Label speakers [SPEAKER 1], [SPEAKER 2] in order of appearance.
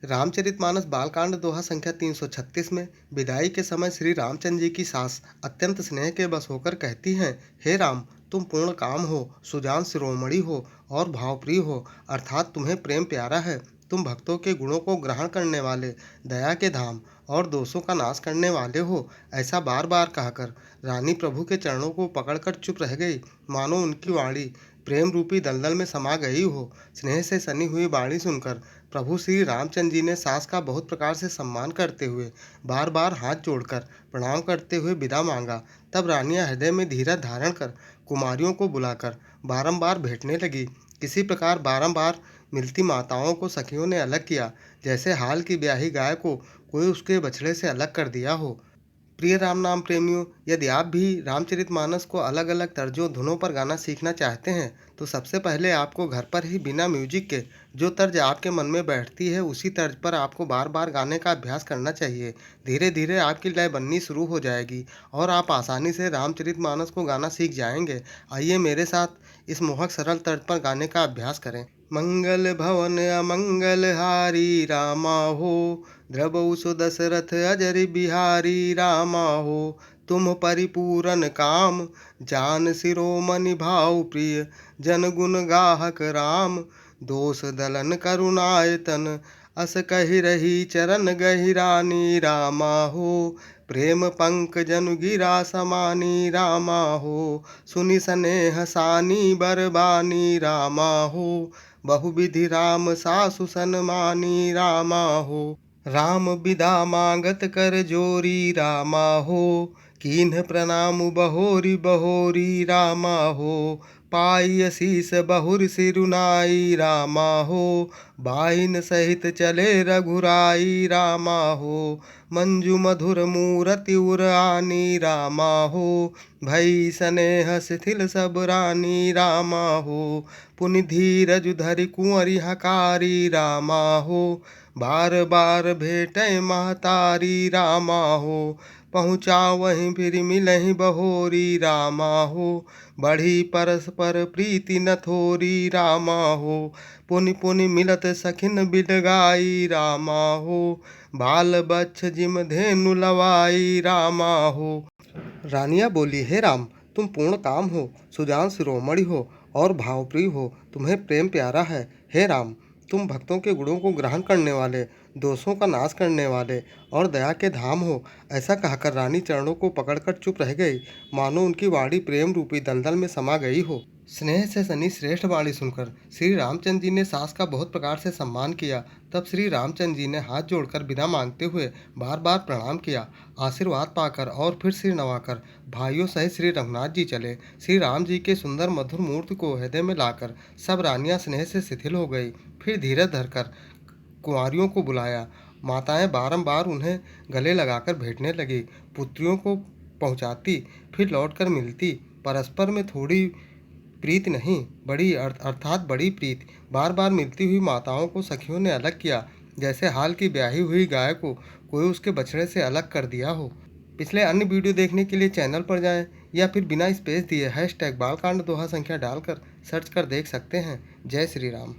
[SPEAKER 1] रामचरितमानस बालकांड दोहा संख्या 336 में विदाई के समय श्री रामचंद्र जी की सास अत्यंत स्नेह के बस होकर कहती हैं, हे राम, तुम पूर्ण काम हो, सुजान शिरोमणि हो और भावप्रिय हो, अर्थात तुम्हें प्रेम प्यारा है। तुम भक्तों के गुणों को ग्रहण करने वाले, दया के धाम और दोषों का नाश करने वाले हो। ऐसा बार बार कहकर रानी प्रभु के चरणों को पकड़कर चुप रह गई, मानो उनकी वाणी प्रेम रूपी दलदल में समा गई हो। स्नेह से सनी हुई वाणी सुनकर प्रभु श्री रामचंद्र जी ने सास का बहुत प्रकार से सम्मान करते हुए बार बार हाथ जोड़कर प्रणाम करते हुए विदा मांगा। तब रानियां हृदय में धीरज धारण कर कुमारियों को बुलाकर बारंबार भेंटने लगी। किसी प्रकार बारंबार मिलती माताओं को सखियों ने अलग किया, जैसे हाल की ब्याही गाय को कोई उसके बछड़े से अलग कर दिया हो। प्रिय राम नाम प्रेमियों, यदि आप भी रामचरितमानस को अलग अलग तर्जों धुनों पर गाना सीखना चाहते हैं तो सबसे पहले आपको घर पर ही बिना म्यूजिक के जो तर्ज आपके मन में बैठती है उसी तर्ज पर आपको बार बार गाने का अभ्यास करना चाहिए। धीरे धीरे आपकी लय बननी शुरू हो जाएगी और आप आसानी से रामचरितमानस को गाना सीख जाएंगे। आइए मेरे साथ इस मोहक सरल तर्ज पर गाने का अभ्यास करें। मंगल भवन अमंगल हारी रामा हो, द्रवउ सो दशरथ अजर बिहारी रामा हो। तुम परिपूरन काम, जान शिरोमणि भाव प्रिय, जन गुण गाहक राम। दोष दलन करुणायतन, अस कहि रही चरण गहिरानी रामा हो। प्रेम पंक जनु गिरा समानी रामा हो, सुनि स्नेह सानी बरबानी रामा हो। बहुविधि राम सासु सन्मानी रामा हो, राम बिदा मांगत कर जोरी रामा हो। कीन्ह प्रणाम बहोरी बहोरी रामा हो, पाई असीस बहुर सिरुनाई रामा हो। बाइन सहित चले रघुराई रामा हो, मंजू मधुर मूरति उर आनी रामा हो। भई स्नेह शिथिल सब रानी रामा हो, पुनि धीरज धरि कुंवरि हकारी रामा हो। बार बार भेटै महतारी रामा हो, पहुँचा वहीं फिर मिलहि बहोरी रामा हो। बढ़ी परस्पर प्रीति न थोरी रामा हो, पुनि पुनि मिलत सखिन बिलगाई रामा हो। बाल बच्छ जिम धेनु लवाई रामा हो। रानियां बोली, हे राम, तुम पूर्ण काम हो, सुजान शिरोमणि हो और भावप्रिय हो, तुम्हें प्रेम प्यारा है। हे राम, तुम भक्तों के गुणों को ग्रहण करने वाले, दोषों का नाश करने वाले और दया के धाम हो। ऐसा कहकर रानी चरणों को पकड़कर चुप रह गई, मानो उनकी वाणी प्रेम रूपी दलदल में समा गई हो। स्नेह से सनी श्रेष्ठ वाणी सुनकर श्री रामचंद्र जी ने सास का बहुत प्रकार से सम्मान किया। तब श्री रामचंद्र जी ने हाथ जोड़कर विदा मांगते हुए बार बार प्रणाम किया। आशीर्वाद पाकर और फिर सिर नवाकर भाइयों सहित श्री रघुनाथ जी चले। श्री राम जी के सुंदर मधुर मूर्ति को हृदय में लाकर सब रानियां स्नेह से शिथिल हो गई। फिर धीरज धरकर कुंवारियों को बुलाया। माताएं बारंबार उन्हें गले लगाकर भेंटने लगी। पुत्रियों को पहुंचाती, फिर लौटकर मिलती। परस्पर में थोड़ी प्रीत नहीं, बड़ी अर्थात बड़ी प्रीत। बार बार मिलती हुई माताओं को सखियों ने अलग किया, जैसे हाल की ब्याही हुई गाय को कोई उसके बछड़े से अलग कर दिया हो। पिछले अन्य वीडियो देखने के लिए चैनल पर जाएं या फिर बिना स्पेस दिए #बालकांड दोहा संख्या डालकर सर्च कर देख सकते हैं। जय श्री राम।